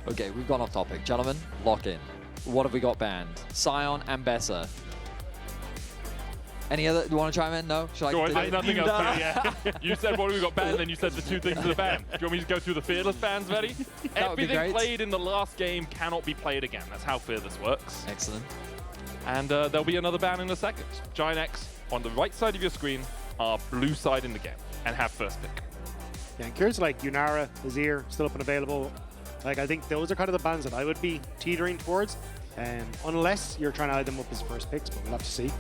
Okay, we've gone off topic. Gentlemen, lock in. What have we got banned? Sion and Bessa. Any other? Do you want to chime in? No? Should Go I on, continue? nothing else. Yeah. You said what have we got banned, then you said the two things that are banned. Do you want me to go through the Fearless bans, Vedi? That would be Everything great. played in the last game cannot be played again. That's how Fearless works. Excellent. And there'll be another ban in a second. GIANTX on the right side of your screen are blue side in the game and have first pick. Yeah, and curious, like Yunara, Azir, still up and available. Like, I think those are kind of the bans that I would be teetering towards. Unless you're trying to eye them up as first picks, but we'll have to see.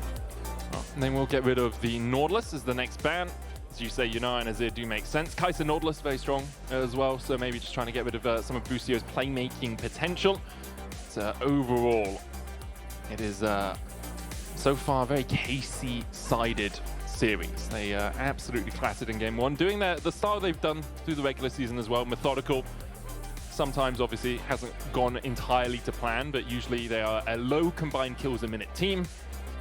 And then we'll get rid of the Nautilus as the next ban. As you say, Yunara and Azir do make sense. Kai'Sa Nautilus very strong as well, so maybe just trying to get rid of some of Busio's playmaking potential. So overall, it is so far a very KC-sided series. They absolutely clattered in game one, doing the style they've done through the regular season as well, methodical. Sometimes, obviously, hasn't gone entirely to plan, but usually they are a low combined kills a minute team,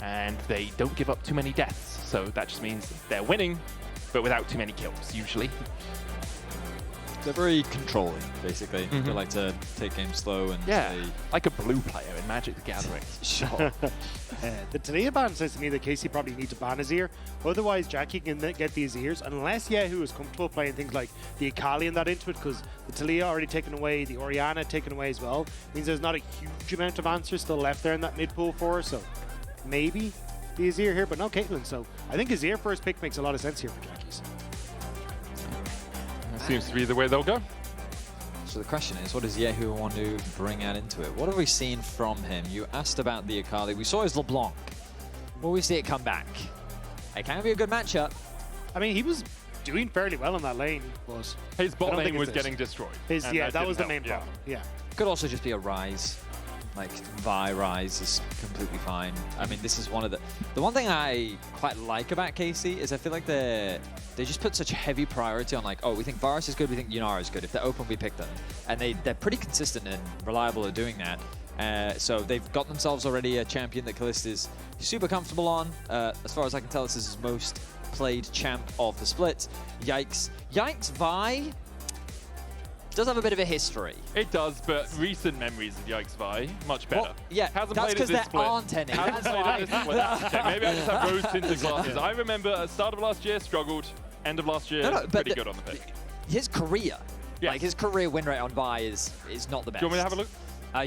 and they don't give up too many deaths. So that just means they're winning, but without too many kills, usually. They're very controlling, basically. They like to take games slow and Yeah, like a blue player in Magic the Gathering. Sure. The Taliyah ban says to me that KC probably need to ban Azir. Otherwise, Jackie can get the Azirs, unless kyeahoo is comfortable playing things like the Akali and that into it, because the Taliyah already taken away, the Orianna taken away as well. Means there's not a huge amount of answers still left there in that mid pool for her, so maybe the Azir here, but no Caitlyn. So I think Azir first pick makes a lot of sense here for Jackies. Seems to be the way they'll go. So the question is, what does kyeahoo want to bring out into it? What have we seen from him? You asked about the Akali. We saw his LeBlanc. Will we see it come back? It can be a good matchup. I mean, he was doing fairly well in that lane, but His bot I don't lane think was it's this. getting destroyed. Yeah, that was the didn't main help, problem. Yeah. Could also just be a Rise. Like, Vi Rise is completely fine. I mean, this is one of the one thing I quite like about KC is I feel like they just put such heavy priority on, like, oh, we think Varus is good, we think Yunara is good. If they're open, we pick them. And they're pretty consistent and reliable at doing that. So they've got themselves already a champion that Caliste is super comfortable on. As far as I can tell, this is his most played champ of the split. Yikes. Yikes Vi does have a bit of a history. It does, but recent memories of Yikes Vi, much better. Well, yeah, Hasn't that's played because it there this split. aren't any. Hasn't That's played why. it this split. That's okay. Maybe I just have rose-tinted glasses. I remember at the start of last year, struggled. End of last year, but pretty good on the pick. His career, Yes. like his career win rate on Vi is not the best. Do you want me to have a look?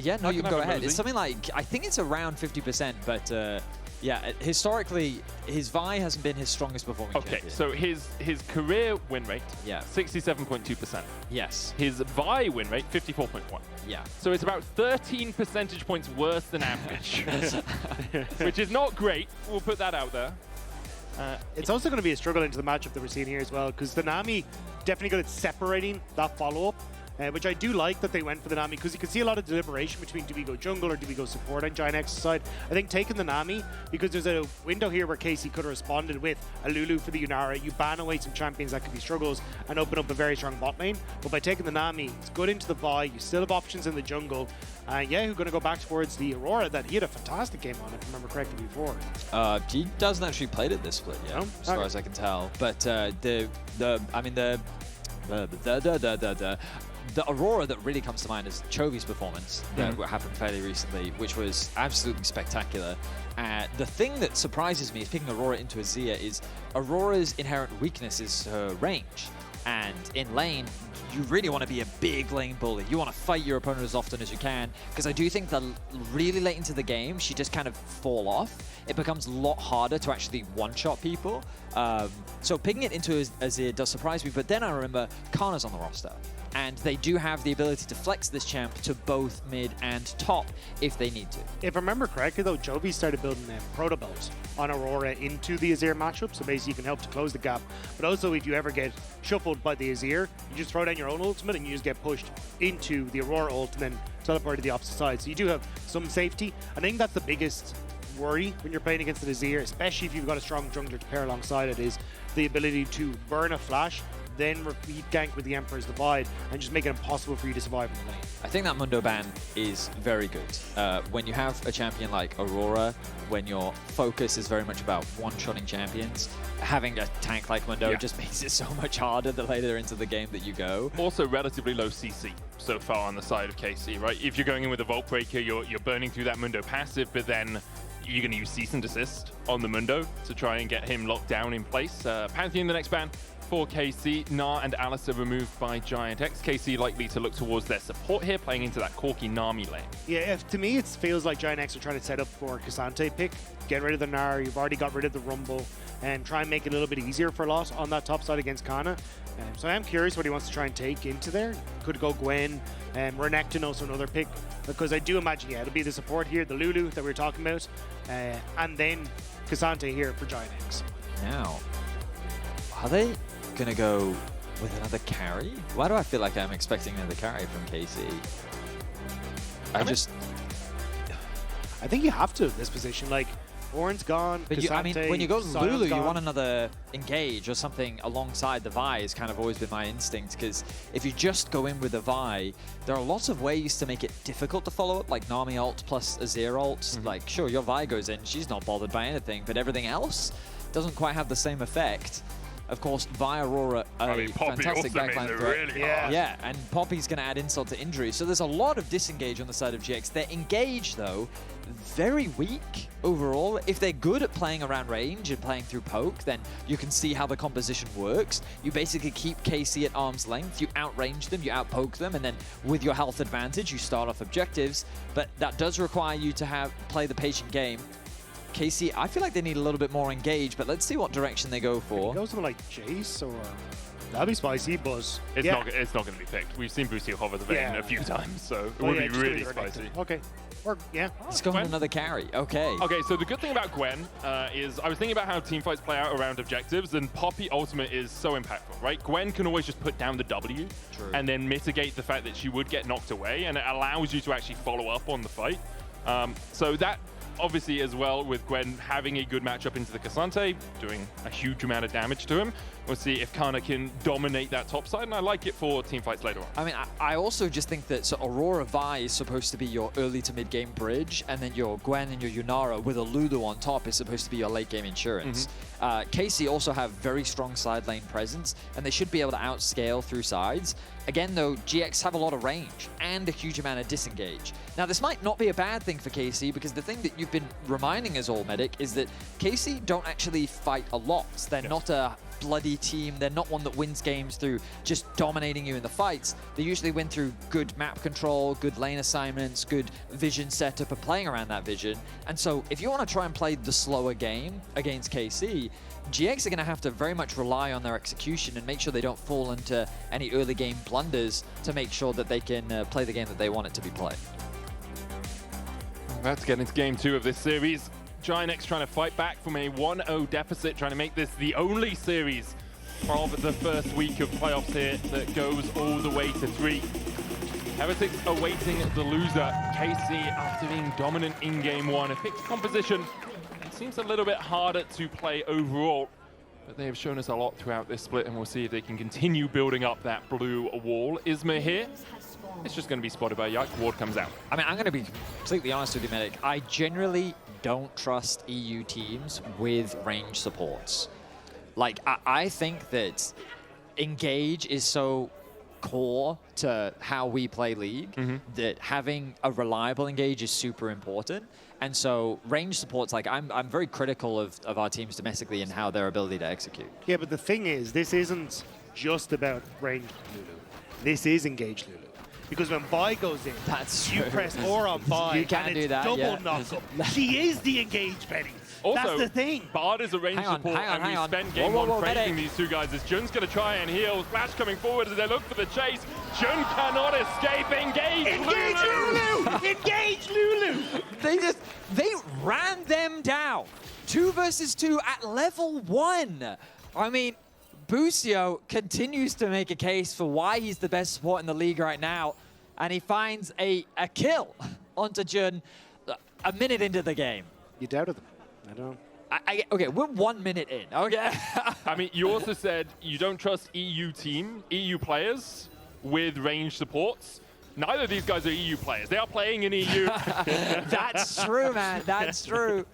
Yeah, no, I you can can go have a ahead. nosy. It's something like, I think it's around 50%, but yeah, historically, his Vi hasn't been his strongest performing Okay, champion. so his career win rate, Yeah. 67.2%. Yes, His Vi win rate, 54.1. yeah. So it's about 13 percentage points worse than average, which is not great. We'll put that out there. It's also going to be a struggle into the matchup that we're seeing here as well, because the Nami definitely good at separating that follow-up, which I do like that they went for the Nami, because you can see a lot of deliberation between do we go jungle or do we go support on GIANTX's side. I think taking the Nami, because there's a window here where KC could have responded with a Lulu for the Yunara, you ban away some champions that could be struggles and open up a very strong bot lane. But by taking the Nami, it's good into the Vi, you still have options in the jungle. Yeah, who's going to go back towards the Aurora that he had a fantastic game on, if I remember correctly before. He doesn't actually play it this split yet, No? as far Okay. as I can tell. But the Aurora that really comes to mind is Chovy's performance that happened fairly recently, which was absolutely spectacular. The thing that surprises me is picking Aurora into Azir is Aurora's inherent weakness is her range. And in lane, you really want to be a big lane bully. You want to fight your opponent as often as you can, because I do think that really late into the game, she just kind of fall off. It becomes a lot harder to actually one-shot people. So picking it into Azir does surprise me, but then I remember Canna's on the roster. And they do have the ability to flex this champ to both mid and top if they need to. If I remember correctly, though, Jovi started building Proto Bolt on Aurora into the Azir matchup, so basically you can help to close the gap. But also, if you ever get shuffled by the Azir, you just throw down your own ultimate and you just get pushed into the Aurora ult and then teleport to the opposite side. So you do have some safety. I think that's the biggest worry when you're playing against the Azir, especially if you've got a strong jungler to pair alongside it, is the ability to burn a flash, then repeat gank with the Emperor's Divide, and just make it impossible for you to survive in the lane. I think that Mundo ban is very good. When you have a champion like Aurora, when your focus is very much about one-shotting champions, having a tank like Mundo just makes it so much harder the later into the game that you go. Also relatively low CC so far on the side of KC, right? If you're going in with a Vault Breaker, you're burning through that Mundo passive, but then you're going to use Cease and Desist on the Mundo to try and get him locked down in place. Pantheon the next ban for KC. Na and Alice are removed by GIANTX. KC likely to look towards their support here, playing into that Corki Nami lane. Yeah, to me it feels like GIANTX are trying to set up for Cassante pick. Get rid of the Gnar, you've already got rid of the Rumble, and try and make it a little bit easier for Loss on that top side against Canna. So I am curious what he wants to try and take into there. Could go Gwen, Renekton also another pick, because I do imagine, it'll be the support here, the Lulu that we were talking about, and then Cassante here for GIANTX. Now, are they going to go with another carry? Why do I feel like I'm expecting another carry from KC? I think you have to in this position. Like, Ornn's gone, but Cassante, when you go Sion's Lulu, gone. you want another engage or something alongside the Vi has kind of always been my instinct, because if you just go in with the Vi, there are lots of ways to make it difficult to follow up, like Nami ult plus Azir ult. Like, sure, your Vi goes in, she's not bothered by anything, but everything else doesn't quite have the same effect. Of course, Vi Aurora, a fantastic backline threat. Really yeah, and Poppy's going to add insult to injury. So there's a lot of disengage on the side of GX. Their engage, though, very weak overall. If they're good at playing around range and playing through poke, then you can see how the composition works. You basically keep KC at arm's length, you outrange them, you outpoke them, and then with your health advantage, you start off objectives. But that does require you to play the patient game. KC, I feel like they need a little bit more engage, but let's see what direction they go for. Go something like Jace, or that'd be spicy, but it's not going to be picked. We've seen Busio hover the vein a few times, so it would be really spicy. Okay. Or, He's going with another carry. Okay. Okay, so the good thing about Gwen is I was thinking about how teamfights play out around objectives, and Poppy ultimate is so impactful, right? Gwen can always just put down the W and then mitigate the fact that she would get knocked away, and it allows you to actually follow up on the fight. So that, obviously, as well, with Gwen having a good matchup into the Cassante, doing a huge amount of damage to him. We'll see if Canna can dominate that top side, and I like it for teamfights later on. I mean, I also just think that Aurora Vi is supposed to be your early to mid game bridge, and then your Gwen and your Yunara with a Lulu on top is supposed to be your late game insurance. KC also have very strong side lane presence, and they should be able to outscale through sides. Again, though, GX have a lot of range and a huge amount of disengage. Now, this might not be a bad thing for KC, because the thing that you've been reminding us all, Medic, is that KC don't actually fight a lot. They're not a bloody team. They're not one that wins games through just dominating you in the fights. They usually win through good map control, good lane assignments, good vision setup, and playing around that vision. And so if you want to try and play the slower game against KC, GX are going to have to very much rely on their execution and make sure they don't fall into any early game blunders to make sure that they can play the game that they want it to be played. Let's get into game 2 of this series. GIANTX trying to fight back from a 1-0 deficit, trying to make this the only series of the first week of playoffs here that goes all the way to 3. Heretics awaiting the loser. KC, after being dominant in game 1, have picked composition. It seems a little bit harder to play overall, but they have shown us a lot throughout this split, and we'll see if they can continue building up that blue wall. Isma here. It's just going to be spotted by Yike. Ward comes out. I mean, I'm going to be completely honest with you, Medic. I generally don't trust EU teams with range supports. Like, I think that engage is so core to how we play League that having a reliable engage is super important. And so range supports, like, I'm very critical of our teams domestically and how their ability to execute. Yeah, but the thing is, this isn't just about range Lulu. This is engage Lulu. Because when Vi goes in, you press or on Vi, you can't and it's do that, double knockup. She is the engage Betty. Also, that's the thing. Bard is a range support, and we spent game 1 praising these two guys as Jun's going to try and heal. Flash coming forward as they look for the chase. Jun cannot escape. Engage Lulu! Engage Lulu! They ran them down. 2 versus 2 at level 1. I mean, Busio continues to make a case for why he's the best support in the league right now, and he finds a kill onto Jun a minute into the game. You doubted them. I don't. Okay, we're 1 minute in. Okay. I mean, you also said you don't trust EU players with range supports. Neither of these guys are EU players. They are playing in EU. That's true, man. That's true.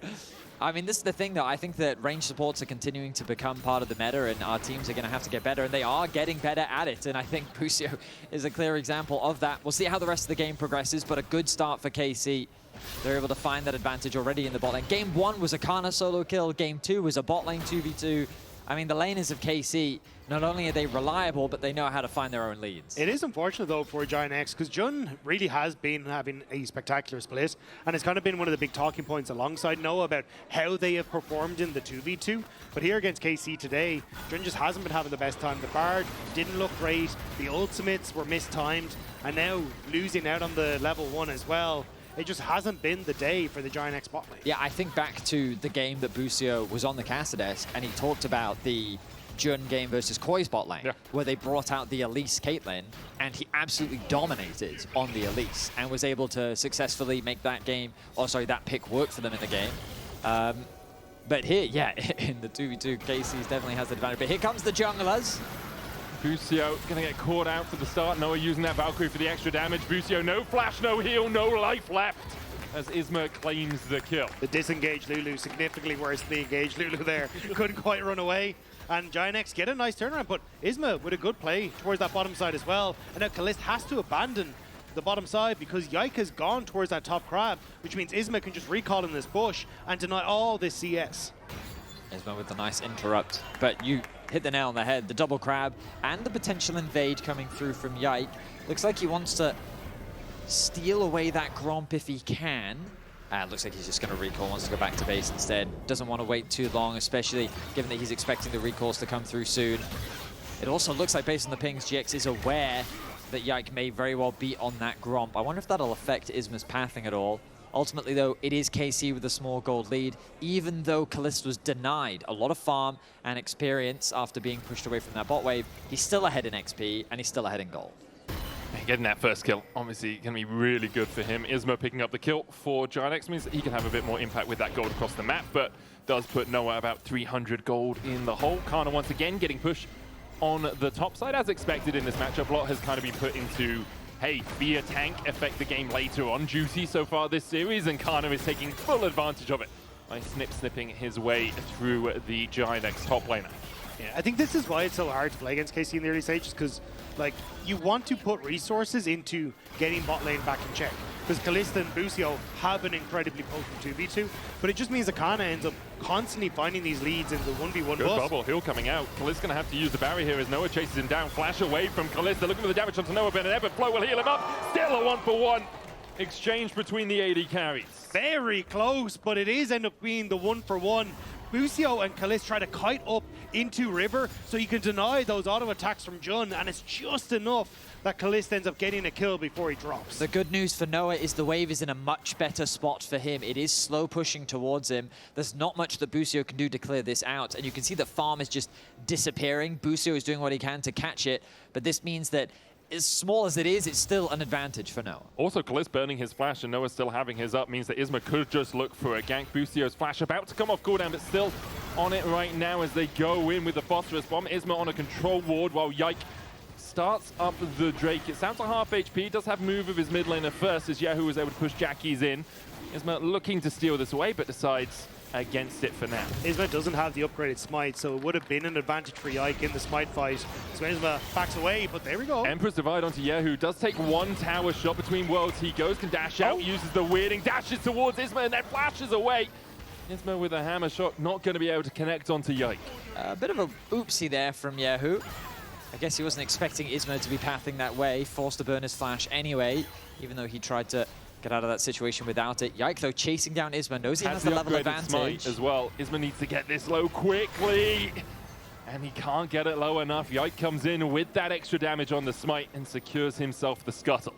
I mean, this is the thing, though. I think that range supports are continuing to become part of the meta, and our teams are going to have to get better, and they are getting better at it. And I think Busio is a clear example of that. We'll see how the rest of the game progresses, but a good start for KC. They're able to find that advantage already in the bot lane. Game 1 was a Canna solo kill. Game 2 was a bot lane 2v2. I mean, the laners of KC, not only are they reliable, but they know how to find their own leads. It is unfortunate, though, for GIANTX, because Jun really has been having a spectacular split, and it's kind of been one of the big talking points alongside Noah about how they have performed in the 2v2. But here against KC today, Jun just hasn't been having the best time. The Bard didn't look great, the ultimates were mistimed, and now losing out on the level 1 as well. It just hasn't been the day for the GIANTX bot lane. Yeah, I think back to the game that Busio was on the caster desk, and he talked about the Jun game versus Koi's bot lane, where they brought out the Elise Caitlyn, and he absolutely dominated on the Elise and was able to successfully make that game, or sorry, that pick work for them in the game. But here, yeah, in the 2v2, KC definitely has the advantage. But here comes the junglers. Busio gonna get caught out for the start. Noah using that Valkyrie for the extra damage. Busio, no flash, no heal, no life left as Isma claims the kill. The disengaged Lulu, significantly worse than the engaged Lulu there. Couldn't quite run away. And GIANTX get a nice turnaround, but Isma with a good play towards that bottom side as well. And now Caliste has to abandon the bottom side because Yike has gone towards that top crab, which means Isma can just recall in this bush and deny all this CS. Isma with a nice interrupt, but you hit the nail on the head. The double crab and the potential invade coming through from Yike. Looks like he wants to steal away that Gromp if he can. Looks like he's just going to recall, wants to go back to base instead. Doesn't want to wait too long, especially given that he's expecting the recalls to come through soon. It also looks like, based on the pings, GX is aware that Yike may very well be on that Gromp. I wonder if that'll affect Isma's pathing at all. Ultimately, though, it is KC with a small gold lead, even though Caliste was denied a lot of farm and experience after being pushed away from that bot wave. He's still ahead in XP, and he's still ahead in gold. Getting that first kill, obviously, going to be really good for him. Isma picking up the kill for GIANTX means that he can have a bit more impact with that gold across the map, but does put Noah about 300 gold in the hole. Canna once again getting pushed on the top side, as expected in this matchup. Lot has kind of been put into, hey, be a tank, affect the game later on duty so far this series, and Canna is taking full advantage of it by snipping his way through the GIANTX top laner. Yeah, I think this is why it's so hard to play against KC in the early stages, because like you want to put resources into getting bot lane back in check. Because Caliste and Busio have an incredibly potent 2v2, but it just means that Canna ends up constantly finding these leads in the 1v1 Good bus. bubble, heal coming out. Caliste going to have to use the barrier here as Noah chases him down. Flash away from Caliste. They're looking for the damage onto Noah, but an ebb and flow will heal him up. Still a 1-for-1 exchange between the AD carries. Very close, but it is end up being the 1-for-1. Busio and Caliste try to kite up into River so you can deny those auto attacks from Jun, and it's just enough that Caliste ends up getting a kill before he drops. The good news for Noah is the wave is in a much better spot for him. It is slow pushing towards him. There's not much that Busio can do to clear this out, and you can see the farm is just disappearing. Busio is doing what he can to catch it, but this means that as small as it is, it's still an advantage for Noah. Also, Caliste burning his flash and Noah still having his up means that Isma could just look for a gank. Busio's flash about to come off cooldown, but still on it right now as they go in with the phosphorus bomb. Isma on a control ward while Yike starts up the Drake. It sounds like half HP. Does have move of his mid laner first as kyeahoo was able to push Jackies in. Isma looking to steal this away, but decides against it for now. Isma doesn't have the upgraded smite, so it would have been an advantage for Yike in the smite fight. So Isma backs away, but there we go. Empress Divide onto kyeahoo. Does take one tower shot between worlds. He goes, can dash out, uses the weirding, dashes towards Isma, and then flashes away. Isma with a hammer shot, not going to be able to connect onto Yike. A bit of a oopsie there from kyeahoo. I guess he wasn't expecting Isma to be pathing that way. Forced to burn his flash anyway, even though he tried to get out of that situation without it. Yike, though, chasing down Isma, knows he has the level advantage. Smite as well. Isma needs to get this low quickly, and he can't get it low enough. Yike comes in with that extra damage on the smite and secures himself the scuttle.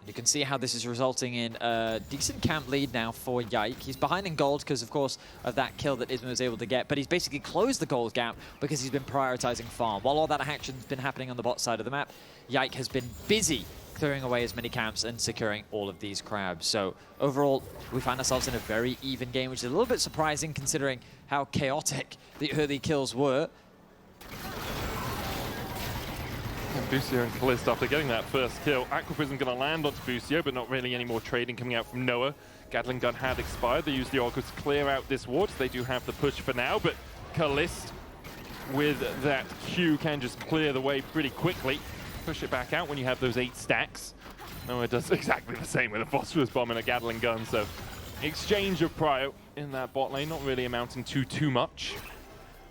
You can see how this is resulting in a decent camp lead now for Yike. He's behind in gold because, of course, of that kill that Isma was able to get, but he's basically closed the gold gap because he's been prioritizing farm. While all that action's been happening on the bot side of the map, Yike has been busy clearing away as many camps and securing all of these crabs. So overall, we find ourselves in a very even game, which is a little bit surprising considering how chaotic the early kills were. And Busio and Caliste, after getting that first kill, Aqua Prism going to land onto Busio, but not really any more trading coming out from Noah. Gatling gun had expired. They used the Oracles to clear out this ward, so they do have the push for now, but Caliste with that Q can just clear the way pretty quickly. Push it back out when you have those 8 stacks. Noah does exactly the same with a phosphorus bomb and a Gatling gun, so exchange of prio in that bot lane, not really amounting to too much.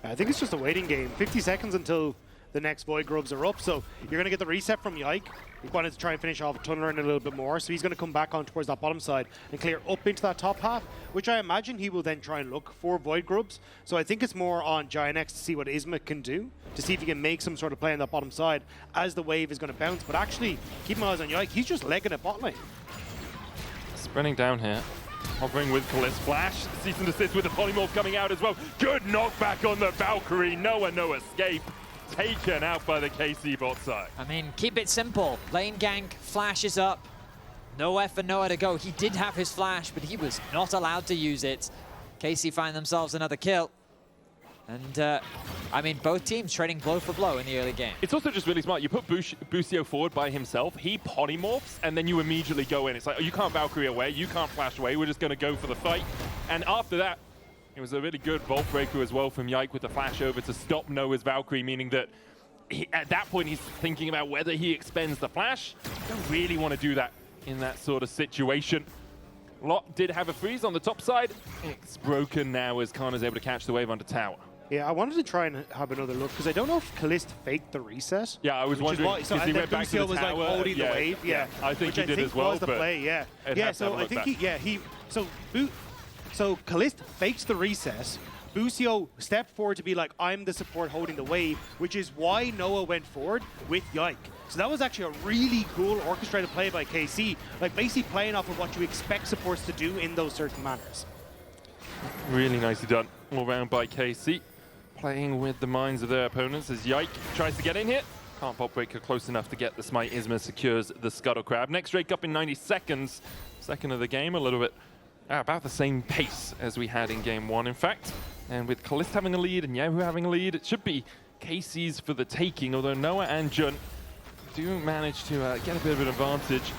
I think it's just a waiting game. 50 seconds until the next Void Grubs are up, so you're going to get the reset from Yike. He wanted to try and finish off Tunneler in a little bit more, so he's going to come back on towards that bottom side and clear up into that top half, which I imagine he will then try and look for Void Grubs. So I think it's more on GIANTX to see what Isma can do, to see if he can make some sort of play on that bottom side as the wave is going to bounce. But actually, keep my eyes on Yike. He's just legging it bot lane. Spreading down here. Hovering with Caliste. Flash. Cease and desist with the polymorph coming out as well. Good knockback on the Valkyrie. Noah, no escape. Taken out by the KC bot side. I mean, keep it simple. Lane gank, flash is up. Nowhere for Noah to go. He did have his flash, but he was not allowed to use it. KC find themselves another kill. And, I mean, both teams trading blow for blow in the early game. It's also just really smart. You put Busio forward by himself, he polymorphs, and then you immediately go in. It's like, oh, you can't Valkyrie away, you can't flash away, we're just going to go for the fight. And after that, it was a really good vault breaker as well from Yike with the flash over to stop Noah's Valkyrie, meaning that at that point he's thinking about whether he expends the flash. Don't really want to do that in that sort of situation. Lot did have a freeze on the top side. It's broken now as Canna's able to catch the wave under tower. Yeah, I wanted to try and have another look because I don't know if Caliste faked the reset. Yeah, I was wondering because he went back to the was tower. Like holding the wave. Yeah, I think which he did as well. Was the play, yeah. Yeah, so I think so Caliste faked the reset. Busio stepped forward to be like, I'm the support holding the wave, which is why Noah went forward with Yike. So that was actually a really cool orchestrated play by KC, like basically playing off of what you expect supports to do in those certain manners. Really nicely done all round by KC. Playing with the minds of their opponents as Yike tries to get in here. Can't pop breaker close enough to get the smite. Isma secures the Scuttle Crab. Next Drake up in 90 seconds. Second of the game, a little bit about the same pace as we had in game 1, in fact. And with Caliste having a lead and kyeahoo having a lead, it should be KC's for the taking, although Noah and Jun do manage to get a bit of an advantage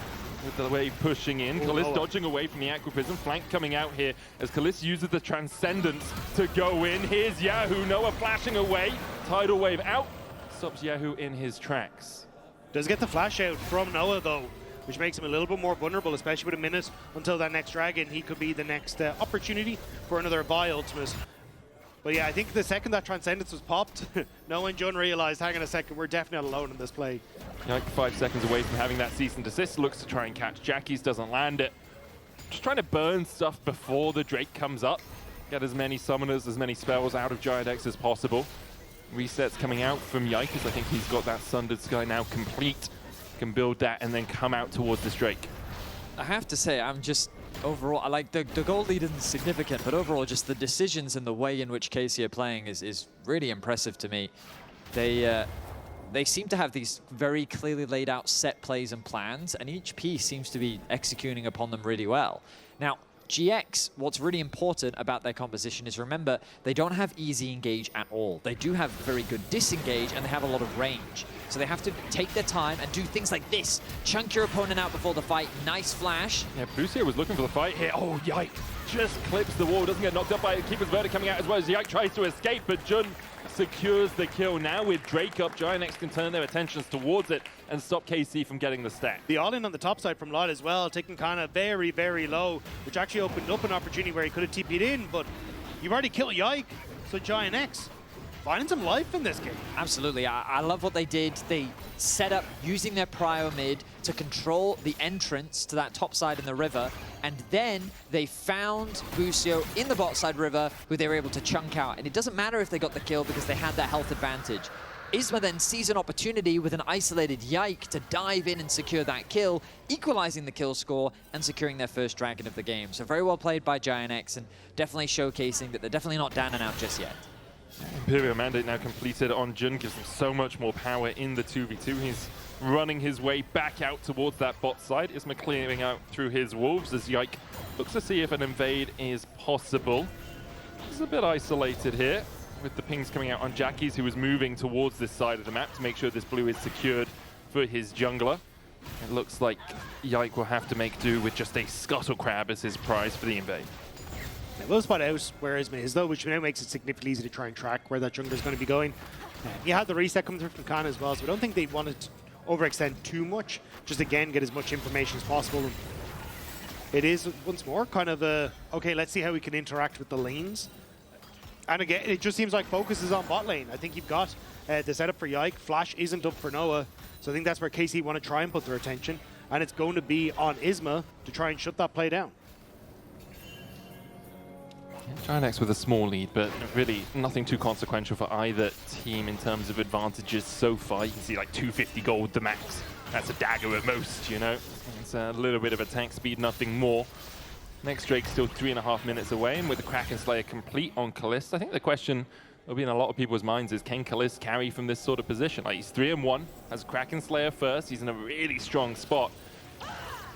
with the wave pushing in. Caliste dodging away from the Aqua Prism. Flank coming out here as Caliste uses the Transcendence to go in. Here's kyeahoo. Noah flashing away. Tidal wave out. Stops kyeahoo in his tracks. Does get the flash out from Noah, though, which makes him a little bit more vulnerable, especially with a minute until that next dragon. He could be the next opportunity for another Vi ultimate. But yeah, I think the second that Transcendence was popped, Noah and Jun realized, hang on a second, we're definitely not alone in this play. Yike 5 seconds away from having that cease and desist. Looks to try and catch Jackie's, doesn't land it. Just trying to burn stuff before the Drake comes up. Get as many summoners, as many spells out of GIANTX as possible. Resets coming out from Yike, as I think he's got that Sundered Sky now complete. Can build that and then come out towards this Drake. I have to say, I'm just overall, I like the goal lead isn't significant, but overall just the decisions and the way in which KC are playing is really impressive to me. They seem to have these very clearly laid out set plays and plans, and each piece seems to be executing upon them really well. Now, GX, what's really important about their composition is, remember, they don't have easy engage at all. They do have very good disengage, and they have a lot of range. So they have to take their time and do things like this. Chunk your opponent out before the fight. Nice flash. Yeah, Busio was looking for the fight here. Oh, Yike just clips the wall. Doesn't get knocked up by it. Keeper's Verdict coming out as well as Yike tries to escape, but Jun secures the kill. Now with Drake up, GIANTX can turn their attentions towards it and stop KC from getting the stack. The all-in on the top side from Laure as well, taking Canna very, very low, which actually opened up an opportunity where he could have TP'd in, but you've already killed Yike, so GIANTX finding some life in this game. Absolutely. I love what they did. They set up using their prio mid to control the entrance to that top side in the river, and then they found Busio in the bot side river, who they were able to chunk out. And it doesn't matter if they got the kill because they had that health advantage. Isma then sees an opportunity with an isolated Yike to dive in and secure that kill, equalizing the kill score and securing their first dragon of the game. So very well played by GIANTX, and definitely showcasing that they're definitely not down and out just yet. Imperial Mandate now completed on Jun, gives him so much more power in the 2v2. He's running his way back out towards that bot side. Isma clearing out through his wolves as Yike looks to see if an invade is possible. He's a bit isolated here with the pings coming out on Jackies, who is moving towards this side of the map to make sure this blue is secured for his jungler. It looks like Yike will have to make do with just a scuttle crab as his prize for the invade. They will spot out where Isma is though, which now makes it significantly easy to try and track where that jungler is going to be going. You had the reset coming through from Canna as well, so I don't think they wanted to overextend too much. Just again, get as much information as possible. And it is once more kind of a, okay, let's see how we can interact with the lanes. And again, it just seems like focus is on bot lane. I think you've got the setup for Yike. Flash isn't up for Noah, so I think that's where KC want to try and put their attention. And it's going to be on Isma to try and shut that play down. GIANTX with a small lead, but really nothing too consequential for either team in terms of advantages so far. You can see like 250 gold the max. That's a dagger at most, you know. It's a little bit of attack speed, nothing more. Next Drake's still 3.5 minutes away, and with the Kraken Slayer complete on Caliste, I think the question will be in a lot of people's minds is, can Caliste carry from this sort of position? Like, he's 3-1, has Kraken Slayer first, he's in a really strong spot.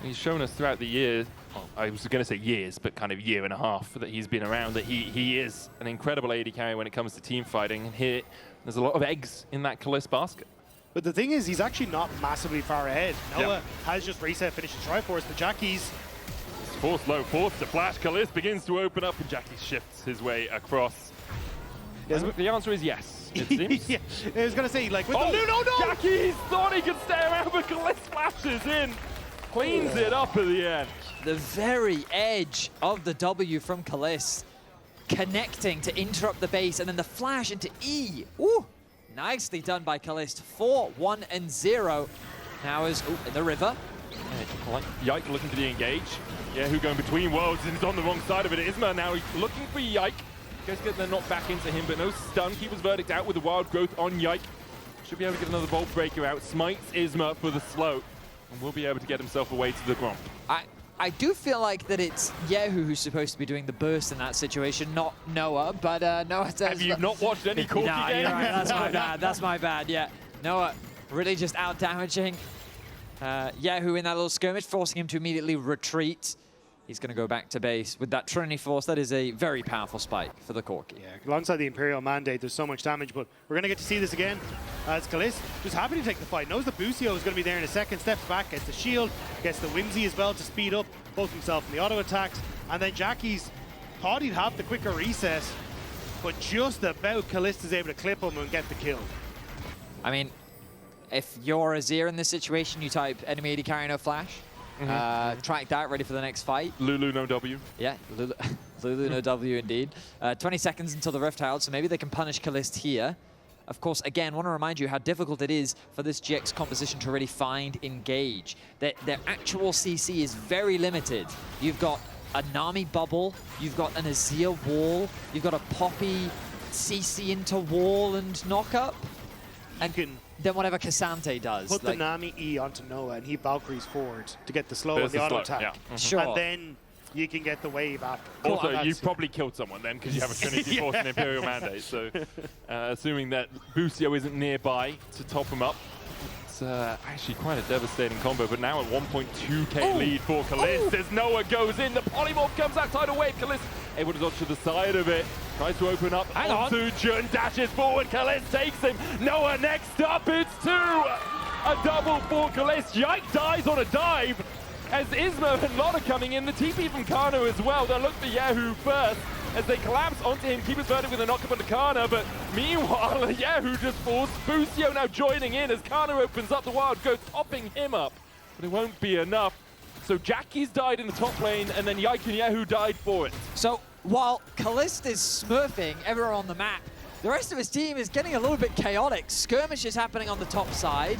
He's shown us throughout the year, well, I was going to say years, but kind of year and a half that he's been around, that he is an incredible AD carry when it comes to team fighting. And here, there's a lot of eggs in that Caliste basket. But the thing is, he's actually not massively far ahead. Noah has just reset, finished his Triforce, but Jackie's... Force low, force to flash. Caliste begins to open up, and Jackie shifts his way across. The answer is yes, it seems. Yeah, I was going to say, like, with the Lulu, no! Jackie thought he could stay around, but Caliste flashes in. Cleans it up at the end. The very edge of the W from Caliste, connecting to interrupt the base, and then the flash into E. Ooh, nicely done by Caliste. 4-1-0. Now is in the river. Yike looking for the engage. Yeah, who going between worlds and is on the wrong side of it. Isma now looking for Yike. Guess they're not back into him, but no stun. Keeper's verdict out with the wild growth on Yike. Should be able to get another Bolt Breaker out. Smites Isma for the slow, and will be able to get himself away to the Gromp. I do feel like that it's kyeahoo who's supposed to be doing the burst in that situation, not Noah, but Noah says... Have you not watched any Corki Nah, games? you're right, that's my bad, that's my bad, yeah. Noah really just out-damaging kyeahoo in that little skirmish, forcing him to immediately retreat. He's going to go back to base with that Trinity Force. That is a very powerful spike for the Corki. Yeah, alongside the Imperial Mandate, there's so much damage, but we're going to get to see this again. As Caliste just happy to take the fight. Knows that Busio is going to be there in a second. Steps back, gets the shield, gets the Whimsy as well to speed up both himself and the auto attacks. And then Jackie's thought he'd have the quicker recess, but just about Caliste is able to clip him and get the kill. I mean, if you're Azir in this situation, you type enemy AD carry no flash. Track that, ready for the next fight. Lulu, no W. Yeah, Lulu, no W indeed. 20 seconds until the Rift Herald, so maybe they can punish Caliste here. Of course, again, want to remind you how difficult it is for this GX composition to really find engage. Their actual CC is very limited. You've got a Nami bubble, you've got an Azir wall, you've got a Poppy CC into wall and knock up. And then whatever Cassante does. Put the Nami E onto Noah and he Valkyries forward to get the slow and the auto attack. Yeah. Sure. And then you can get the wave after. Also, you've probably killed someone then because you have a Trinity Force and Imperial Mandate. So, assuming that Busio isn't nearby to top him up, it's actually quite a devastating combo. But now at 1.2k lead for Caliste as Noah goes in. The polymorph comes out tidal wave. Caliste able to dodge to the side of it. Tries to open up onto Jun, dashes forward. Caliste takes him. Noah next up. It's 2. A double for Caliste. Yike dies on a dive. As Isma and Laure coming in, the TP from Canna as well. They'll look for kyeahoo first as they collapse onto him. Keeper's verdict with a knock-up onto Canna, but meanwhile, kyeahoo just falls. Busio now joining in as Canna opens up the wild, goes topping him up. But it won't be enough. So Jackie's died in the top lane, and then Yike and kyeahoo died for it. So while Caliste is smurfing everyone on the map, the rest of his team is getting a little bit chaotic. Skirmishes happening on the top side.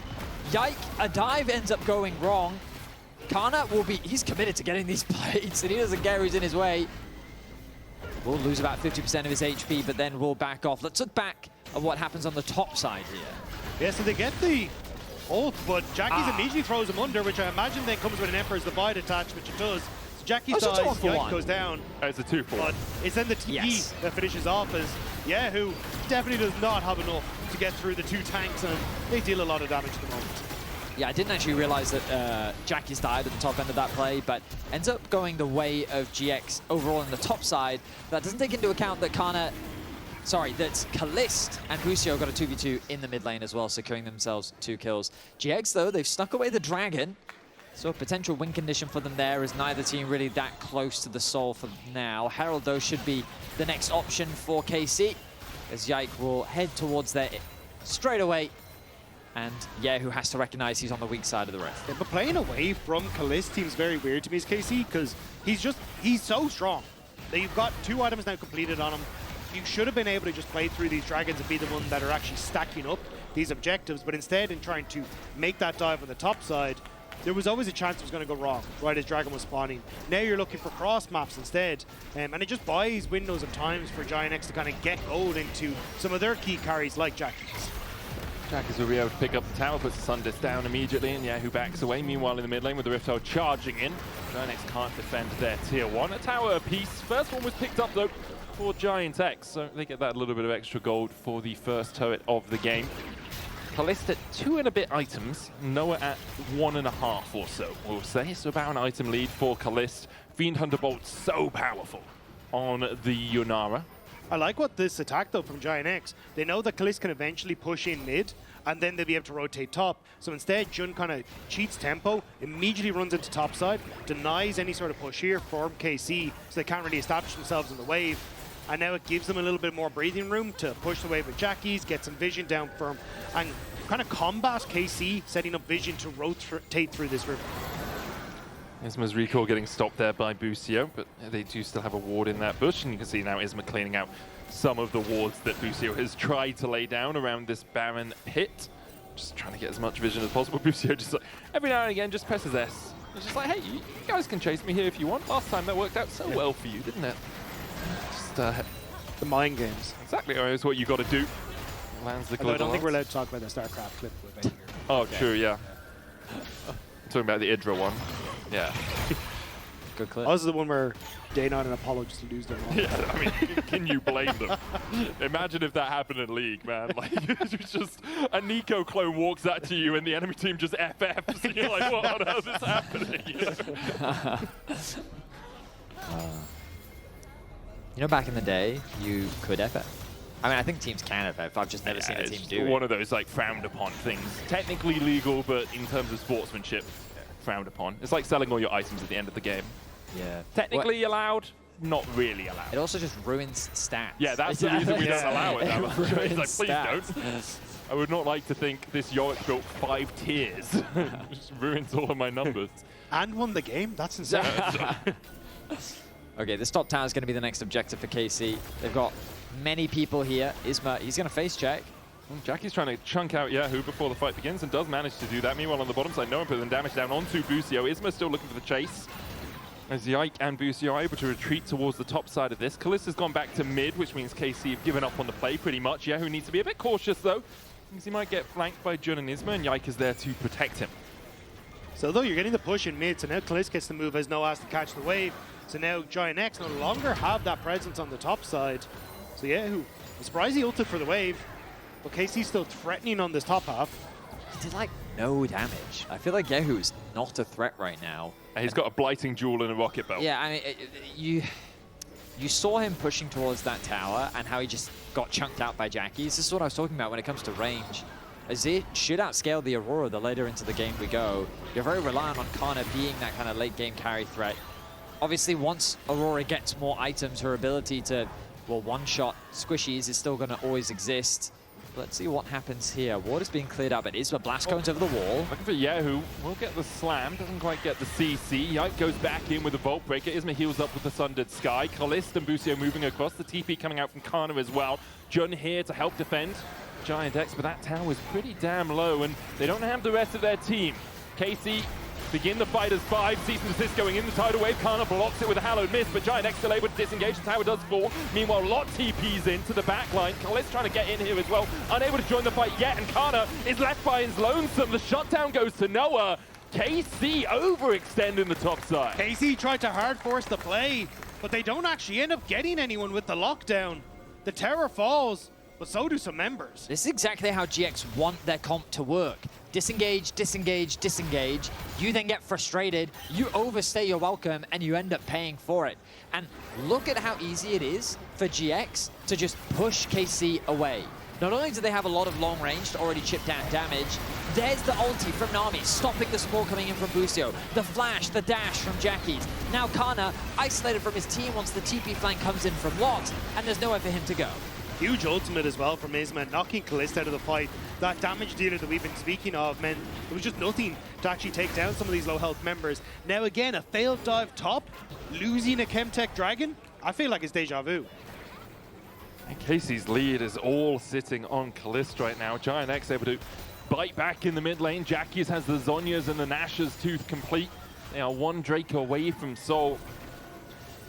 Yike, a dive ends up going wrong. Canna will be, he's committed to getting these plates and he doesn't care who's in his way. Will lose about 50% of his HP, but then will back off. Let's look back at what happens on the top side here. Yeah, so they get the ult, but Jackie's immediately throws him under, which I imagine then comes with an Emperor's Divide attached, which it does. So Jackie dies, Yike goes down. It's a 2-4. But it's then the TP that finishes off as kyeahoo definitely does not have enough to get through the 2 tanks, and they deal a lot of damage at the moment. Yeah, I didn't actually realize that Jackie's died at the top end of that play, but ends up going the way of GX overall on the top side. That doesn't take into account that that Caliste and Busio got a 2v2 in the mid lane as well, securing themselves 2 kills. GX, though, they've snuck away the dragon, so a potential win condition for them there is neither team really that close to the soul for now. Herald, though, should be the next option for KC, as Yike will head towards there straight away. And kyeahoo has to recognize he's on the weak side of the rift. Yeah, but playing away from Caliste seems very weird to me as KC, because he's so strong that you've got 2 items now completed on him. You should have been able to just play through these dragons and be the one that are actually stacking up these objectives, but instead in trying to make that dive on the top side, there was always a chance it was going to go wrong right as dragon was spawning. Now you're looking for cross maps instead, and it just buys windows of times for GIANTX to kind of get gold into some of their key carries like Jackie's. Jackie's will be able to pick up the tower, puts the Sun Disc down immediately, and kyeahoo backs away. Meanwhile, in the mid lane with the Rift Herald charging in, GIANTX can't defend their tier 1. A tower apiece. First one was picked up though for GIANTX, so they get that little bit of extra gold for the first turret of the game. Caliste at 2 and a bit items, Noah at 1.5 or so, we'll say. So about an item lead for Caliste. Fiend Hunter Bolt so powerful on the Yunara. I like what this attack though from GIANTX. They know that Caliste can eventually push in mid, and then they'll be able to rotate top. So instead, Jun kind of cheats tempo, immediately runs into top side, denies any sort of push here from KC, so they can't really establish themselves in the wave. And now it gives them a little bit more breathing room to push the wave with Jackie's, get some vision down firm, and kind of combat KC, setting up vision to rotate through this river. Isma's recall getting stopped there by Busio, but they do still have a ward in that bush, and you can see now Isma cleaning out some of the wards that Busio has tried to lay down around this barren pit. Just trying to get as much vision as possible. Busio just like, every now and again just presses S. It's just like, hey, you guys can chase me here if you want. Last time that worked out so well for you, didn't it? Just the mind games. Exactly, it's what you got to do. Lands the I don't think we're allowed to talk about the StarCraft clip with Banger. Oh, true, yeah. I'm talking about the Idra one. Yeah. Good clip. Oh, this is the one where Dana and Apollo just lose their mind. Yeah, I mean, can you blame them? Imagine if that happened in League, man. Like, it's just a Nico clone walks out to you and the enemy team just FFs, and you're like, what on earth is happening? You know, back in the day, you could FF. I mean, I think teams can FF. I've just never seen a team do it. One of those like frowned upon things. Technically legal, but in terms of sportsmanship, frowned upon. It's like selling all your items at the end of the game. Yeah. Technically allowed, not really allowed. It also just ruins stats. Yeah, that's the reason we don't allow it that much. It's like, ruins please stats. don't. I would not like to think this Yorick built 5 tiers. It just ruins all of my numbers. And won the game? That's insane. Okay, this top tower is going to be the next objective for KC. They've got many people here. Isma, he's going to face check. Well, Jackie's trying to chunk out kyeahoo before the fight begins and does manage to do that. Meanwhile, on the bottom side, no one putting damage down onto Busio. Isma still looking for the chase. As Yike and Busio are able to retreat towards the top side of this. Caliste has gone back to mid, which means KC have given up on the play pretty much. kyeahoo needs to be a bit cautious, though, because he might get flanked by Jun and Isma, and Yike is there to protect him. So though you're getting the push in mid, so now Caliste gets the move as Noah has to catch the wave. So now GIANTX no longer have that presence on the top side. So kyeahoo, I'm surprised he ulted for the wave, but KC's still threatening on this top half. He did like no damage. I feel like kyeahoo is not a threat right now. And he's got a blighting jewel and a rocket belt. Yeah, I mean, you saw him pushing towards that tower and how he just got chunked out by Jackie's. This is what I was talking about when it comes to range. Azir should outscale the Aurora the later into the game we go. You're very reliant on Canna being that kind of late game carry threat. Obviously, once Aurora gets more items, her ability to, well, one-shot squishies is still going to always exist. Let's see what happens here. Water's being cleared out, but Isma blast cones over the wall. Looking for kyeahoo. Will get the slam. Doesn't quite get the CC. Yike goes back in with the Vault Breaker. Isma heals up with the Sundered Sky. Caliste and Busio moving across. The TP coming out from Canna as well. Jun here to help defend GIANTX, but that tower is pretty damn low, and they don't have the rest of their team. KC begin the fight as 5. Cease and desist going in the tidal wave. Canna blocks it with a hallowed miss, but GIANTX still able to disengage. The tower does fall. Meanwhile, Lot TPs into the back line. Caliste trying to get in here as well. Unable to join the fight yet, and Canna is left by his lonesome. The shutdown goes to Noah. KC overextending the top side. KC tried to hard force the play, but they don't actually end up getting anyone with the lockdown. The tower falls, but so do some members. This is exactly how GX want their comp to work. disengage, disengage, disengage. You then get frustrated, you overstay your welcome, and you end up paying for it. And look at how easy it is for GX to just push KC away. Not only do they have a lot of long range to already chip down damage, there's the ulti from Nami, stopping the smoke coming in from Busio. The flash, the dash from Jackie's. Now Canna, isolated from his team once the TP flank comes in from Lot, and there's nowhere for him to go. Huge ultimate as well from Isma, knocking Caliste out of the fight. That damage dealer that we've been speaking of meant there was just nothing to actually take down some of these low health members. Now again, a failed dive top, losing a Chemtech Dragon. I feel like it's deja vu. And Casey's lead is all sitting on Caliste right now. GIANTX able to bite back in the mid lane. Jackie's has the Zhonya's and the Nash's tooth complete. They are one Drake away from Soul.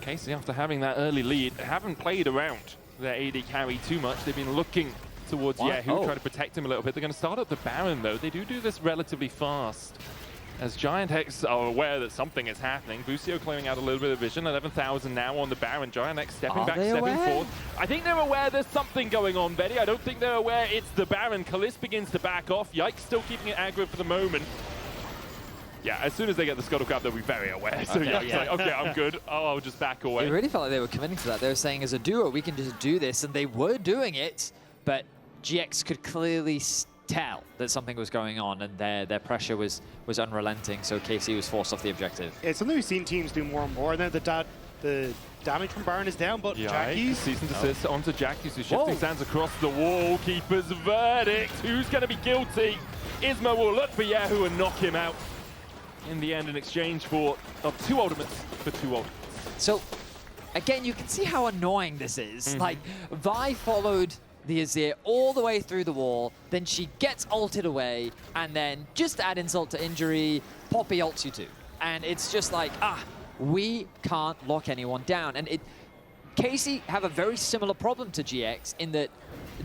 Casey, after having that early lead, haven't played around their AD carry too much. They've been looking towards kyeahoo, trying to protect him a little bit. They're going to start up the Baron, though. They do this relatively fast, as GIANTX are aware that something is happening. Busio clearing out a little bit of vision. 11,000 now on the Baron. GIANTX stepping back, stepping forward. I think they're aware there's something going on, Vedi. I don't think they're aware it's the Baron. Caliste begins to back off. Yike still keeping it aggro for the moment. Yeah, as soon as they get the Scuttle Crab, they'll be very aware. So Yike's like, okay, I'm good. Oh, I'll just back away. It really felt like they were committing to that. They were saying, as a duo, we can just do this. And they were doing it, but GX could clearly tell that something was going on, and their pressure was unrelenting, so KC was forced off the objective. It's something we've seen teams do more and more, and then the damage from Baron is down, but Jackie's... Cease and desist onto Jackie's, who's shifting sands across the wall. Keeper's verdict. Who's going to be guilty? Isma will look for kyeahoo and knock him out. In the end, in exchange for two ultimates for two ultimates. So, again, you can see how annoying this is. Like, Vi followed the Azir all the way through the wall, then she gets ulted away, and then just to add insult to injury, Poppy ults you too. And it's just like, we can't lock anyone down. And KC have a very similar problem to GX in that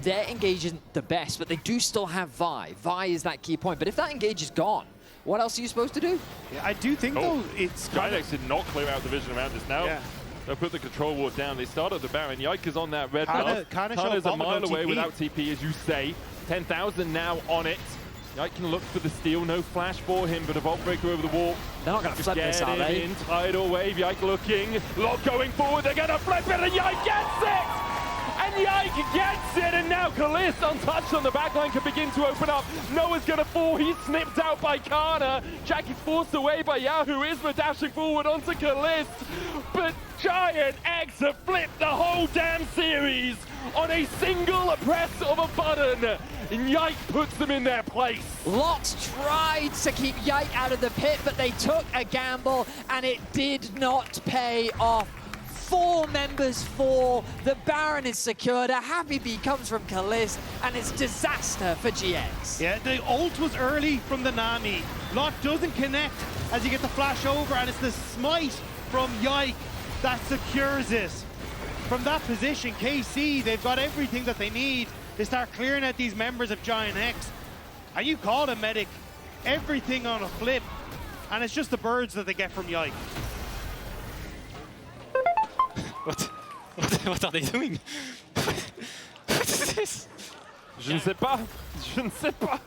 their engage isn't the best, but they do still have Vi. Vi is that key point. But if that engage is gone, what else are you supposed to do? Yeah, I do think, though, it's... GIANTX did not clear out the vision around this now. Yeah. They'll put the control ward down. They start at the Baron. Yike is on that red buff. Canna's a mile away without TP, as you say. 10,000 now on it. Yike can look for the steal. No flash for him, but a Vault Breaker over the wall. They're not going to flip this, are they? In tidal wave. Yike looking. Lot going forward. They're going to flip it, and Yike gets it! And Yike gets it, and now Caliste, untouched on the backline, can begin to open up. Noah's going to fall. He's snipped out by Canna. Jackie's forced away by kyeahoo. Isma dashing forward onto Caliste. But GIANTX have flipped the whole damn series on a single press of a button. And Yike puts them in their place. Lot tried to keep Yike out of the pit, but they took a gamble, and it did not pay off. 4 members fall. The Baron is secured. A happy bee comes from Caliste, and it's disaster for GX. Yeah, the ult was early from the Nami. Lot doesn't connect as you get the flash over, and it's the smite from Yike that secures it. From that position, KC, they've got everything that they need to start clearing out these members of GIANTX. And you call a medic everything on a flip, and it's just the birds that they get from Yike. What are they doing? What is this? Je ne sais pas. Je ne sais pas.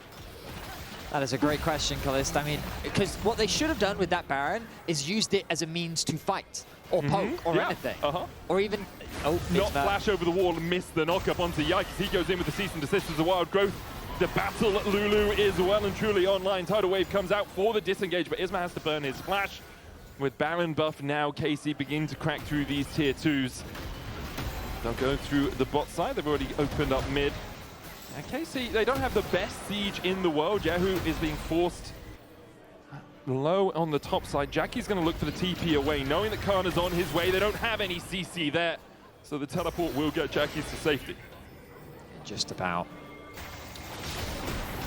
That is a great question, Caliste. I mean, because what they should have done with that Baron is used it as a means to fight, or poke, or anything. Or even... not flash over the wall and miss the knock-up onto Yike as he goes in with the cease and desist as a wild growth. The battle at Lulu is well and truly online. Tidal Wave comes out for the disengage, but Isma has to burn his flash. With Baron buff now, KC begin to crack through these tier 2s. They'll go through the bot side. They've already opened up mid. And KC, they don't have the best siege in the world. kyeahoo is being forced low on the top side. Jackie's going to look for the TP away, knowing that Canna's on his way. They don't have any CC there, so the teleport will get Jackie's to safety. Just about.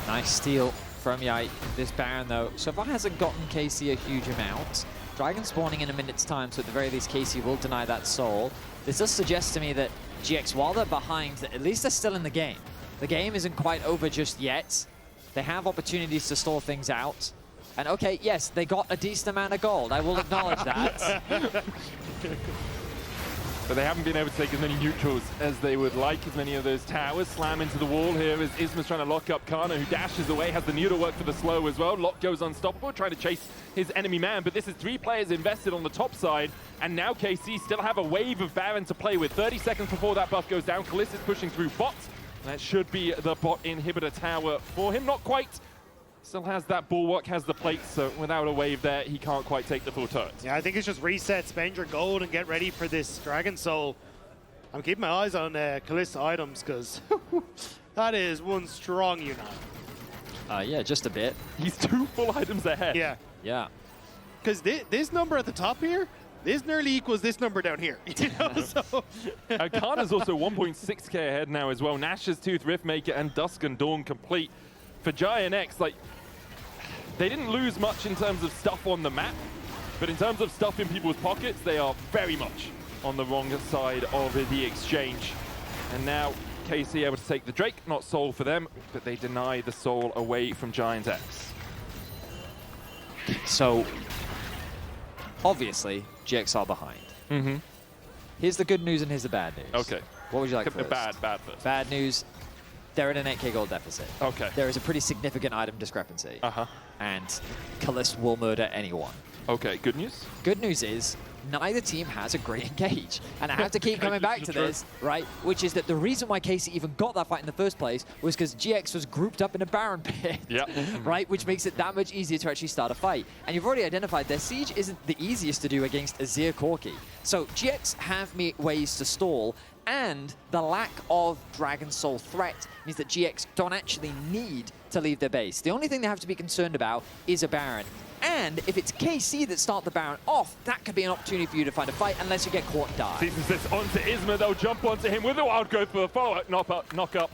Nice steal from Yike. This Baron, though, so far hasn't gotten KC a huge amount. Dragon spawning in a minute's time, so at the very least, KC will deny that soul. This does suggest to me that GX, while they're behind, at least they're still in the game. The game isn't quite over just yet. They have opportunities to stall things out. And okay, yes, they got a decent amount of gold. I will acknowledge that. but they haven't been able to take as many neutrals as they would like. As many of those towers slam into the wall here as Isma's trying to lock up Canna, who dashes away, has the neutral work for the slow as well. Lock goes unstoppable, trying to chase his enemy man, but this is 3 players invested on the top side, and now KC still have a wave of Baron to play with. 30 seconds before that buff goes down. Caliste is pushing through bots. That should be the bot inhibitor tower for him. Not quite. Still has that bulwark, has the plates, so without a wave there, he can't quite take the full turret. Yeah, I think it's just reset, spend your gold, and get ready for this Dragon Soul. I'm keeping my eyes on Caliste items, because that is one strong Yunara. Yeah, just a bit. He's 2 full items ahead. Yeah. Yeah. Because this number at the top here, this nearly equals this number down here. You know, so Canna's also 1.6k ahead now as well. Nash's Tooth, Riftmaker, and Dusk and Dawn complete. For GIANTX, like, they didn't lose much in terms of stuff on the map, but in terms of stuff in people's pockets, they are very much on the wrong side of the exchange. And now KC able to take the Drake, not Soul for them, but they deny the Soul away from GIANTX. So, obviously, GX are behind. Mm-hmm. Here's the good news and here's the bad news. Okay. What would you like The first? bad first. Bad news, they're in an 8k gold deficit. Okay. There is a pretty significant item discrepancy. Uh-huh. And Caliste will murder anyone. Okay, good news? Good news is, neither team has a great engage. And I have to keep coming back to this, right? Which is that the reason why KC even got that fight in the first place was because GX was grouped up in a Baron pit. Yep. Right? Which makes it that much easier to actually start a fight. And you've already identified their siege isn't the easiest to do against Azir Corki. So GX have ways to stall, and the lack of Dragon Soul threat means that GX don't actually need to leave their base. The only thing they have to be concerned about is a Baron. And if it's KC that start the Baron off, that could be an opportunity for you to find a fight unless you get caught and die. Seasons this onto Isma, they'll jump onto him with a wild growth for the follow-up, knock up.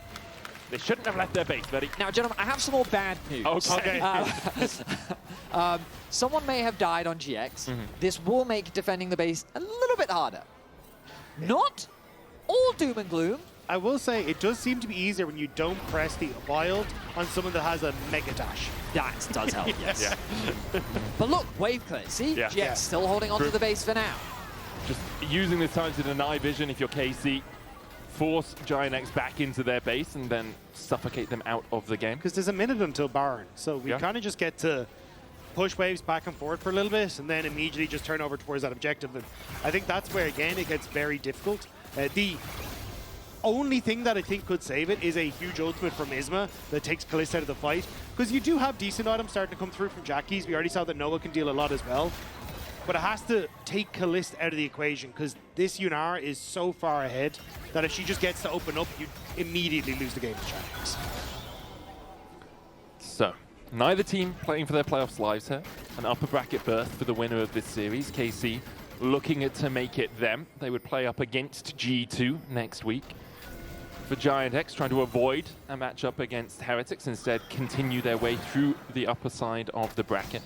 They shouldn't have left their base, Betty. Now, gentlemen, I have some more bad news. Okay. Someone may have died on GX. This will make defending the base a little bit harder. Not all doom and gloom. I will say it does seem to be easier when you don't press the wild on someone that has a mega dash. That does help. Yes. Yeah. But look, wave clear. See? Yeah. GX Yeah. still holding onto the base for now. Just using this time to deny vision if you're KC, force GIANTX back into their base and then suffocate them out of the game. Because there's a minute until Baron, so we kind of just get to push waves back and forth for a little bit and then immediately just turn over towards that objective. And I think that's where, again, it gets very difficult. The only thing that I think could save it is a huge ultimate from Isma that takes Caliste out of the fight. Because you do have decent items starting to come through from Jackies. We already saw that Noah can deal a lot as well. But it has to take Caliste out of the equation because this Yunara is so far ahead that if she just gets to open up, you immediately lose the game to Jackies. So, neither team playing for their playoffs lives here. An upper bracket berth for the winner of this series. KC looking to make it them. They would play up against G2 next week. For GIANTX, trying to avoid a matchup against Heretics, instead continue their way through the upper side of the bracket.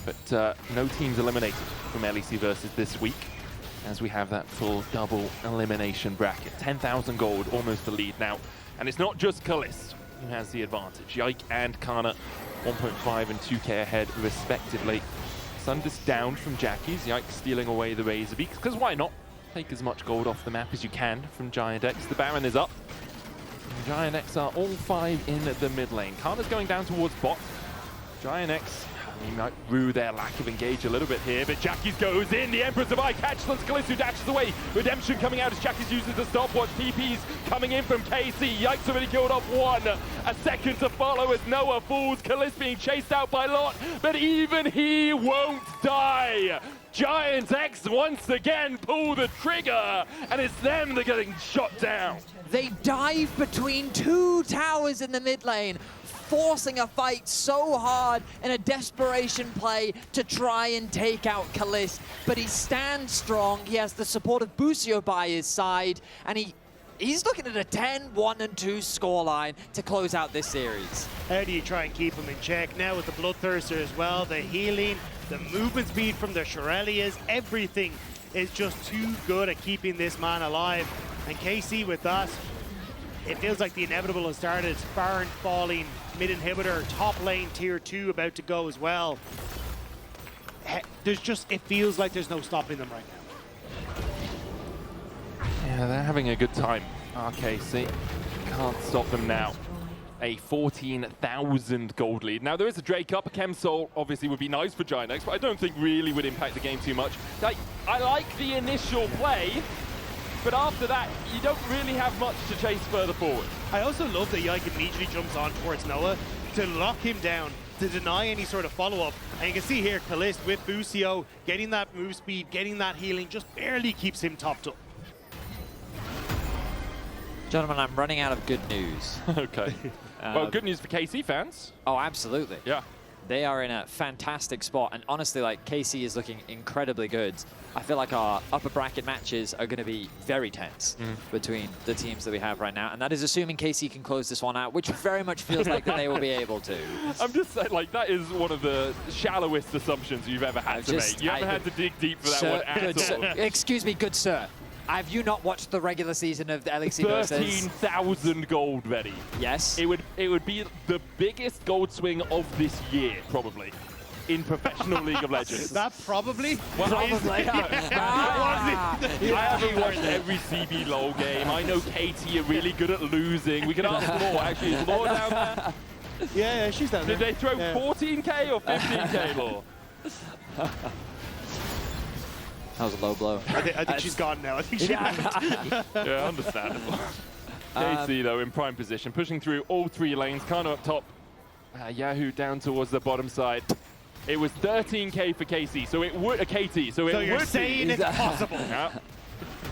But no teams eliminated from LEC Versus this week, as we have that full double elimination bracket. 10,000 gold, almost the lead now. And it's not just Caliste who has the advantage. Yike and Canna, 1.5 and 2k ahead respectively. Sundus down from Jackies, Yike stealing away the Razor Beaks, because why not? Take as much gold off the map as you can from GIANTX. The Baron is up. And GIANTX are all 5 in the mid lane. Canna's going down towards bot. GIANTX, he might rue their lack of engage a little bit here, but Jackies goes in. The Emperor's of Eye catches Caliste, who dashes away. Redemption coming out as Jackies uses the stopwatch. TP's coming in from KC. Yike's already killed off one. A second to follow as Noah falls. Caliste being chased out by Laure, but even he won't die. GIANTX once again pull the trigger, and it's them that are getting shot down. They dive between 2 towers in the mid lane, forcing a fight so hard in a desperation play to try and take out Caliste. But he stands strong. He has the support of Busio by his side, and he's looking at a 10-1-2 scoreline to close out this series. How do you try and keep him in check? Now with the Bloodthirster as well, the healing, the movement speed from the Shirelias, everything is just too good at keeping this man alive. And KC with that, it feels like the inevitable has started. Baron falling, mid inhibitor, top lane tier 2 about to go as well. It feels like there's no stopping them right now. Yeah, they're having a good time. RKC can't stop them now. A 14,000 gold lead. Now there is a Drake up. A Chem Soul obviously would be nice for GIANTX, but I don't think really would impact the game too much. Like, I like the initial play, but after that, you don't really have much to chase further forward. I also love that Yike immediately jumps on towards Noah to lock him down, to deny any sort of follow-up. And you can see here, Caliste with Busio, getting that move speed, getting that healing, just barely keeps him topped up. Gentlemen, I'm running out of good news. Okay. Well, good news for KC fans. Oh, absolutely. Yeah. They are in a fantastic spot, and honestly, like, KC is looking incredibly good. I feel like our upper bracket matches are going to be very tense between the teams that we have right now, and that is assuming KC can close this one out, which very much feels like that they will be able to. I'm just saying, like, that is one of the shallowest assumptions you've ever had to make. You haven't had to dig deep for that one at all. Excuse me, good sir. Have you not watched the regular season of the LEC Versus? 13,000 gold, Vedi. Yes. It would be the biggest gold swing of this year, probably, in professional League of Legends. That probably? Well, Probably. I haven't watched every CB LoL game. I know Katie are really good at losing. We can ask Laure. Actually, is Laure down there? Yeah, she's down there. Did they throw 14K or 15K, Laure? That was a low blow. I think she's gone now. I think she left. Yeah, understandable. KC, though, in prime position, pushing through all three lanes. Canna up top. kyeahoo down towards the bottom side. It was 13K for KC, so it would KT. So you're would saying be. it's possible. Yeah.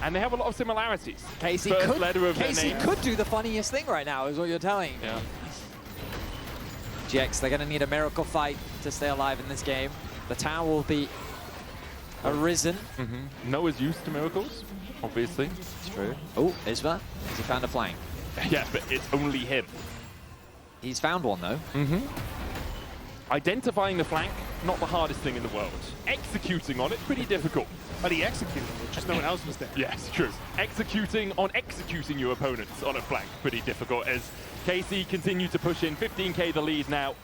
And they have a lot of similarities. KC could do the funniest thing right now, is what you're telling. Yeah. GX, they're going to need a miracle fight to stay alive in this game. The tower will be arisen. Noah's used to miracles, obviously. It's true. Oh, Isma. Has he found a flank? Yeah, but it's only him. He's found one, though. Identifying the flank, not the hardest thing in the world. Executing on it, pretty difficult. But he executed it, just no one else was there. Yes, true. Executing your opponents on a flank, pretty difficult, as KC continue to push in. 15K the lead now,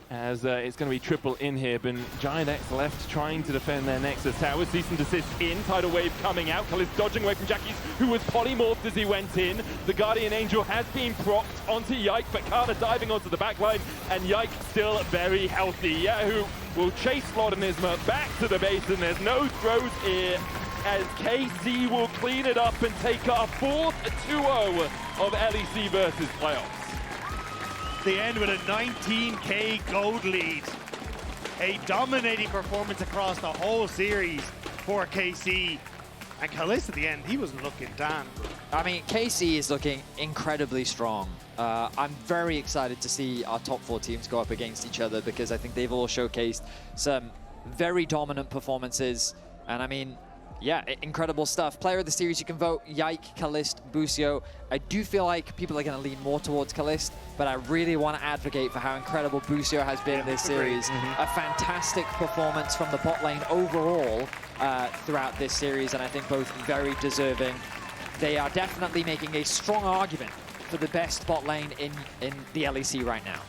as it's going to be triple in here, but GIANTX left trying to defend their Nexus tower. Cease and desist in, tidal wave coming out. Caliste dodging away from Jackie's, who was polymorphed as he went in. The Guardian Angel has been procced onto Yike, but Canna diving onto the backline, and Yike still very healthy. kyeahoo will chase Laure and Isma back to the base, and there's no throws here, as KC will clean it up and take our fourth 2-0 of LEC Versus playoffs. They end with a 19K gold lead. A dominating performance across the whole series for KC. And Caliste at the end, he was looking damn good. I mean, KC is looking incredibly strong. I'm very excited to see our top 4 teams go up against each other, because I think they've all showcased some very dominant performances. And I mean, yeah, incredible stuff. Player of the series, you can vote Yike, Caliste, Busio. I do feel like people are going to lean more towards Caliste, but I really want to advocate for how incredible Busio has been in this series. A fantastic performance from the bot lane overall throughout this series, and I think both very deserving. They are definitely making a strong argument for the best bot lane in the LEC right now.